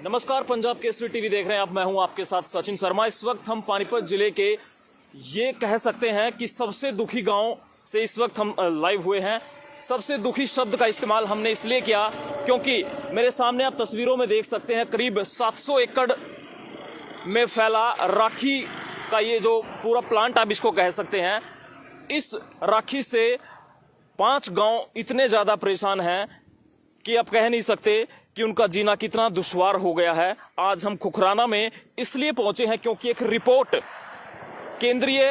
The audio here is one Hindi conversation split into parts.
नमस्कार, पंजाब केसरी टीवी देख रहे हैं आप। मैं हूं आपके साथ सचिन शर्मा। इस वक्त हम पानीपत जिले के ये कह सकते हैं कि सबसे दुखी गांव से इस वक्त हम लाइव हुए हैं। सबसे दुखी शब्द का इस्तेमाल हमने इसलिए किया क्योंकि मेरे सामने आप तस्वीरों में देख सकते हैं करीब 700 एकड़ में फैला राखी का ये जो पूरा प्लांट आप इसको कह सकते हैं। इस राखी से 5 गांव इतने ज़्यादा परेशान हैं कि आप कह नहीं सकते कि उनका जीना कितना दुश्वार हो गया है। आज हम खुखराना में इसलिए पहुंचे हैं क्योंकि एक रिपोर्ट केंद्रीय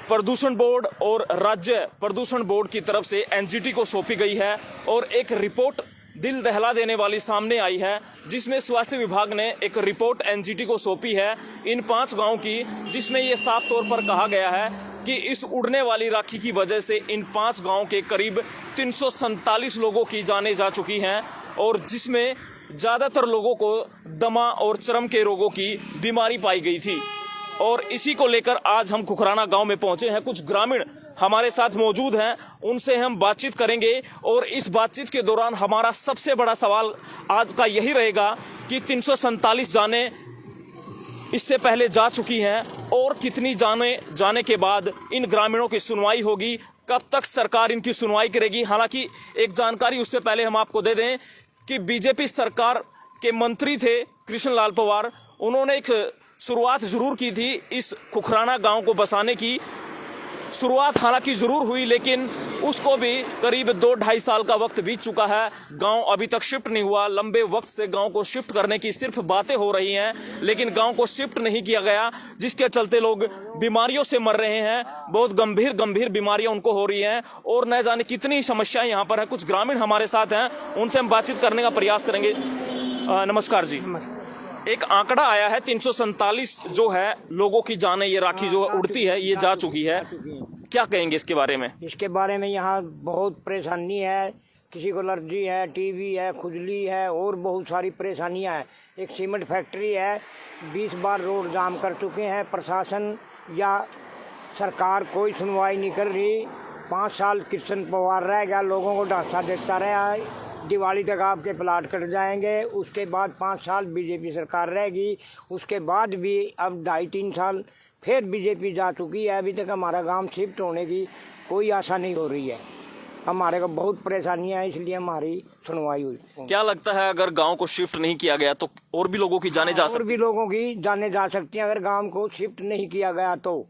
प्रदूषण बोर्ड और राज्य प्रदूषण बोर्ड की तरफ से एनजीटी को सौंपी गई है और एक रिपोर्ट दिल दहला देने वाली सामने आई है, जिसमें स्वास्थ्य विभाग ने एक रिपोर्ट एनजीटी को सौंपी है इन 5 गांव की, जिसमें ये साफ तौर पर कहा गया है कि इस उड़ने वाली राखी की वजह से इन 5 गांव के करीब 347 लोगों की जानें जा चुकी हैं और जिसमें ज़्यादातर लोगों को दमा और चर्म के रोगों की बीमारी पाई गई थी। और इसी को लेकर आज हम खुखराना गांव में पहुंचे हैं। कुछ ग्रामीण हमारे साथ मौजूद हैं, उनसे हम बातचीत करेंगे और इस बातचीत के दौरान हमारा सबसे बड़ा सवाल आज का यही रहेगा कि 347 जानें इससे पहले जा चुकी हैं और कितनी जाने के बाद इन ग्रामीणों की सुनवाई होगी, कब तक सरकार इनकी सुनवाई करेगी। हालांकि एक जानकारी उससे पहले हम आपको दे दें कि बीजेपी सरकार के मंत्री थे कृष्ण लाल पंवार, उन्होंने एक शुरुआत जरूर की थी इस खुखराना गांव को बसाने की। शुरुआत हालांकि जरूर हुई, लेकिन उसको भी करीब 2-2.5 साल का वक्त बीत चुका है। गांव अभी तक शिफ्ट नहीं हुआ। लंबे वक्त से गांव को शिफ्ट करने की सिर्फ बातें हो रही हैं, लेकिन गांव को शिफ्ट नहीं किया गया, जिसके चलते लोग बीमारियों से मर रहे हैं। बहुत गंभीर बीमारियां उनको हो रही हैं और न जाने कितनी समस्याएं यहाँ पर है। कुछ ग्रामीण हमारे साथ हैं, उनसे हम बातचीत करने का प्रयास करेंगे। नमस्कार जी। एक आंकड़ा आया है 347 जो है लोगों की जाने ये राखी जो उड़ती है ये जा चुकी है, क्या कहेंगे इसके बारे में? इसके बारे में यहाँ बहुत परेशानी है। किसी को एलर्जी है, टीबी है, खुजली है और बहुत सारी परेशानियाँ हैं। एक सीमेंट फैक्ट्री है, 20 बार रोड जाम कर चुके हैं। प्रशासन या सरकार कोई सुनवाई नहीं कर रही। 5 साल कृष्ण पंवार रह गया, लोगों को ढांचा देता रहा है। दिवाली तक आपके प्लाट कट जाएंगे, उसके बाद 5 साल बीजेपी सरकार रहेगी। उसके बाद भी अब 2.5-3 साल फिर बीजेपी जा चुकी है। अभी तक हमारा गांव शिफ्ट होने की कोई आशा नहीं हो रही है। हमारे को बहुत परेशानियां हैं, इसलिए हमारी सुनवाई हुई। क्या लगता है अगर गांव को शिफ्ट नहीं किया गया तो और भी लोगों की जाने जा सकती? और भी लोगों की जाने जा सकती हैं अगर गाँव को शिफ्ट नहीं किया गया तो।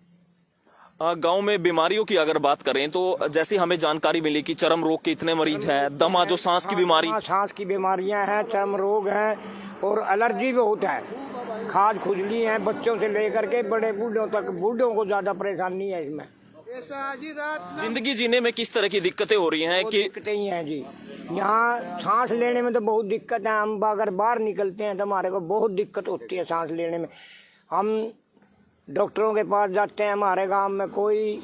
गांव में बीमारियों की अगर बात करें तो जैसे हमें जानकारी मिली कि चर्म रोग के इतने मरीज हैं, दमा जो सांस की बीमारी, सांस की बीमारियां हैं, चर्म रोग हैं और एलर्जी बहुत है, खाज खुजली है, बच्चों से लेकर के बड़े बूढ़ों तक। बूढ़ों को ज्यादा परेशानी है इसमें। जिंदगी जीने में किस तरह की दिक्कतें हो रही हैं? कि दिक्कतें ही हैं जी। यहाँ सांस लेने में तो बहुत दिक्कत है। हम अगर बाहर निकलते हैं तो हमारे को बहुत दिक्कत होती है सांस लेने में। हम डॉक्टरों के पास जाते हैं, हमारे गांव में कोई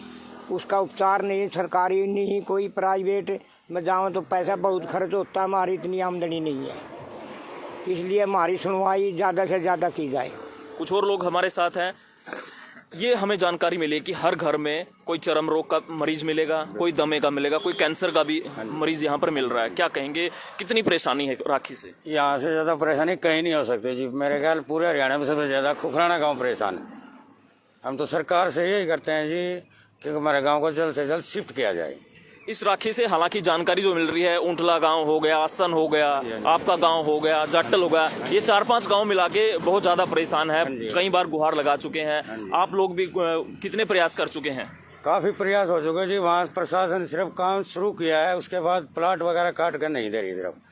उसका उपचार नहीं, सरकारी नहीं, कोई प्राइवेट में जाऊँ तो पैसा बहुत खर्च होता है। हमारी इतनी आमदनी नहीं है, इसलिए हमारी सुनवाई ज़्यादा से ज़्यादा की जाए। कुछ और लोग हमारे साथ हैं। ये हमें जानकारी मिली कि हर घर में कोई चर्म रोग का मरीज मिलेगा, कोई दमे का मिलेगा, कोई कैंसर का भी मरीज यहाँ पर मिल रहा है। क्या कहेंगे, कितनी परेशानी है राखी से? यहाँ से ज़्यादा परेशानी कहीं नहीं हो सकती जी। मेरे ख्याल पूरे हरियाणा में सबसे ज़्यादा खुखराना गाँव परेशान है। हम तो सरकार से यही करते हैं जी कि हमारे गांव को जल्द से जल्द शिफ्ट किया जाए। इस राखी से हालांकि जानकारी जो मिल रही है, ऊंटला गांव हो गया, आसन हो गया, आपका गांव हो गया, जाटल हो गया, ये 4-5 गांव मिला के बहुत ज्यादा परेशान है। कई बार गुहार लगा चुके हैं। आप लोग भी कितने प्रयास कर चुके हैं? काफ़ी प्रयास हो चुके जी। वहाँ प्रशासन सिर्फ काम शुरू किया है, उसके बाद प्लाट वगैरह काट कर नहीं दे रही। सिर्फ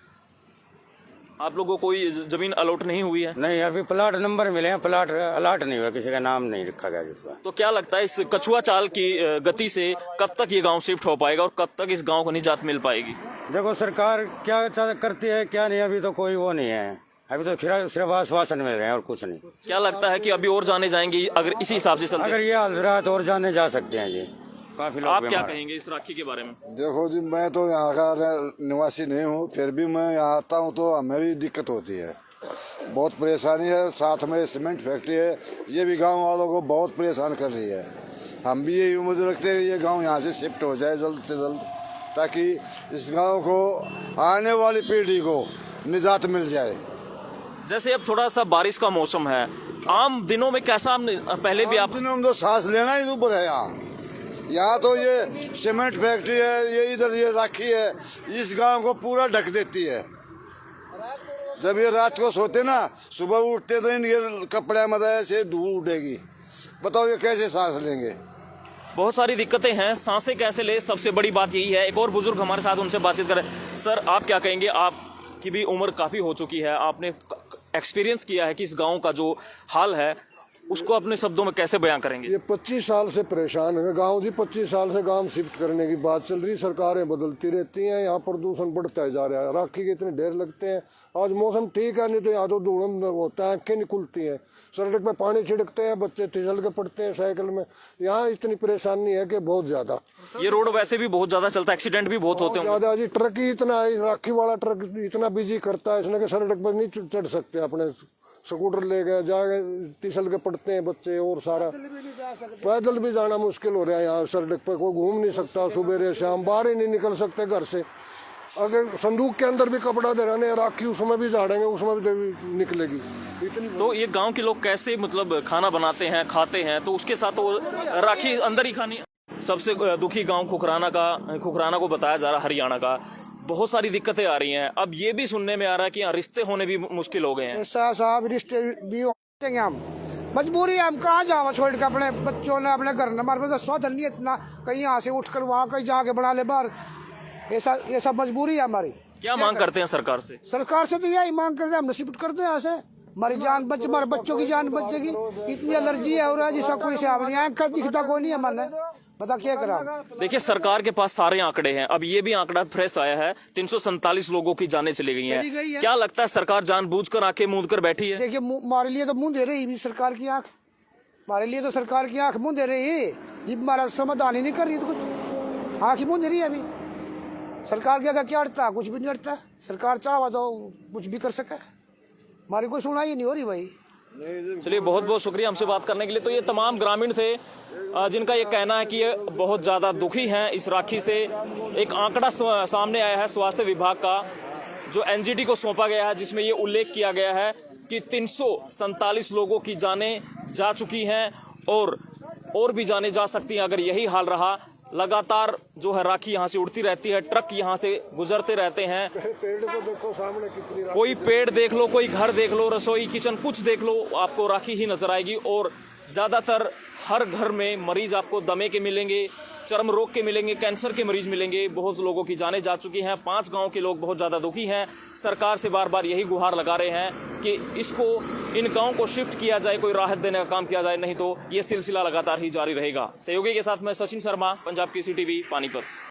आप लोगों को कोई जमीन अलॉट नहीं हुई है? नहीं, अभी प्लाट नंबर मिले हैं, प्लाट अलॉट नहीं हुआ, किसी का नाम नहीं रखा गया जिसका। तो क्या लगता है इस कछुआ चाल की गति से कब तक ये गांव शिफ्ट हो पाएगा और कब तक इस गांव को निजात मिल पाएगी? देखो सरकार क्या करती है क्या नहीं, अभी तो कोई वो नहीं है। अभी तो सिर्फ आश्वासन मिल रहे हैं और कुछ नहीं। क्या लगता है कि अभी और जाने जाएंगे अगर इसी हिसाब से चलते? अगर ये हाल रहा तो और जाने जा सकते हैं जी। काफी लोग। आप क्या कहेंगे इस राखी के बारे में? देखो जी, मैं तो यहाँ का निवासी नहीं हूँ, फिर भी मैं यहाँ आता हूँ तो हमें भी दिक्कत होती है, बहुत परेशानी है। साथ में सीमेंट फैक्ट्री है, ये भी गांव वालों को बहुत परेशान कर रही है। हम भी यही उम्मीद रखते हैं ये गांव यहाँ से शिफ्ट हो जाए जल्द से जल्द, ताकि इस गांव को आने वाली पीढ़ी को निजात मिल जाए। जैसे अब थोड़ा सा बारिश का मौसम है, आम दिनों में कैसा हमने पहले भी आप दिनों में तो सांस लेना ही ऊपर है यहाँ तो ये सीमेंट फैक्ट्री है, ये इधर ये राखी है, इस गांव को पूरा ढक देती है। जब ये रात को सोते ना, सुबह उठते तो इनके कपड़े में से धूल उठेगी। बताओ ये कैसे सांस लेंगे। बहुत सारी दिक्कतें हैं, सांसें कैसे ले, सबसे बड़ी बात यही है। एक और बुजुर्ग हमारे साथ, उनसे बातचीत करें। सर, आप क्या कहेंगे? आपकी भी उम्र काफ़ी हो चुकी है, आपने एक्सपीरियंस किया है कि इस गांव का जो हाल है उसको अपने शब्दों में कैसे बयां करेंगे? ये 25 साल से परेशान है गांव जी। 25 साल से गांव शिफ्ट करने की बात चल रही, सरकारें बदलती रहती हैं, यहाँ प्रदूषण बढ़ता जा रहा है, राखी के इतने ढेर लगते हैं। आज मौसम ठीक है, नहीं तो यहाँ तो धुआं होता है, आंखें नहीं खुलती हैं, सड़क पे पानी छिड़कते हैं, बच्चे फिसल के पड़ते हैं साइकिल में। यहाँ इतनी परेशानी है कि बहुत ज्यादा। ये रोड वैसे भी बहुत ज्यादा चलता है, एक्सीडेंट भी बहुत होते हैं। ज्यादा जी, ट्रक ही इतना, राखी वाला ट्रक इतना बिजी करता है इसने कि सड़क पर नहीं चढ़ सकते, अपने स्कूटर ले गए जाके फिसल के पड़ते हैं बच्चे, और सारा पैदल भी जाना मुश्किल हो रहा है। यहाँ सड़क पे कोई घूम नहीं सकता, सुबह शाम बाहर ही नहीं निकल सकते घर से। अगर संदूक के अंदर भी कपड़ा दे रहे हैं राखी, उसमें भी झाड़ेंगे, उसमें भी निकलेगी इतनी। तो ये गांव के लोग कैसे मतलब खाना बनाते हैं, खाते हैं, तो उसके साथ तो राखी अंदर ही खानी। सबसे दुखी गांव खुखराना को बताया जा रहा है, हरियाणा का। बहुत सारी दिक्कतें आ रही हैं। अब ये भी सुनने में आ रहा है कि यहाँ रिश्ते होने भी मुश्किल हो गए हैं। साहब रिश्ते भी होते हैं, हम मजबूरी है, हम कहाँ जावा छोड़ के, अपने बच्चों ने अपने घर हमारे पास साधन नहीं इतना, कहीं यहाँ से उठकर वहाँ कहीं जाके बना ले बाहर, ये सब मजबूरी है हमारी। क्या मांग करते हैं सरकार से? सरकार से तो यही मांग करते हैं, हम शिफ्ट करते हैं यहाँ से, हमारी जान बच, हमारे बच्चों की जान बचेगी। इतनी एलर्जी है और जिसका कोई हिसाब नहीं, आंख दिखता कोई नहीं है मैंने, बता क्या करा। देखिए, सरकार के पास सारे आंकड़े हैं। अब ये भी आंकड़ा फ्रेश आया है, 347 लोगों की जानें चली गई हैं। क्या लगता है सरकार जानबूझकर आंखें मूंद कर बैठी है? देखिए, हमारे लिए तो मुंह दे रही है सरकार की आंख, हमारे लिए तो सरकार की आंख मुंह दे रही है। ये हमारा समाधान ही नहीं कर रही, तो कुछ आंख ही मुंह दे रही है। अभी सरकार के आगे क्या अड़ता, कुछ भी नहीं अड़ता। सरकार चाहे तो कुछ भी कर सके, हमारी कोई सुनाई नहीं हो रही भाई। चलिए, बहुत बहुत शुक्रिया हमसे बात करने के लिए। तो ये तमाम ग्रामीण थे जिनका ये कहना है कि ये बहुत ज़्यादा दुखी हैं इस राखी से। एक आंकड़ा सामने आया है स्वास्थ्य विभाग का, जो एनजीटी को सौंपा गया है, जिसमें ये उल्लेख किया गया है कि 347 लोगों की जानें जा चुकी हैं और भी जाने जा सकती हैं अगर यही हाल रहा। लगातार जो है राखी यहाँ से उड़ती रहती है, ट्रक यहाँ से गुजरते रहते हैं। पेड़ को देखो सामने कितनी, कोई पेड़ देख लो, कोई घर देख लो, रसोई किचन कुछ देख लो, आपको राखी ही नजर आएगी। और ज्यादातर हर घर में मरीज आपको दमे के मिलेंगे, चर्म रोग के मिलेंगे, कैंसर के मरीज मिलेंगे। बहुत लोगों की जानें जा चुकी हैं। 5 गांव के लोग बहुत ज्यादा दुखी हैं। सरकार से बार बार यही गुहार लगा रहे हैं कि इन गांव को शिफ्ट किया जाए, कोई राहत देने का काम किया जाए, नहीं तो ये सिलसिला लगातार ही जारी रहेगा। सहयोगी के साथ मैं सचिन शर्मा, पंजाब केसरी टीवी, पानीपत।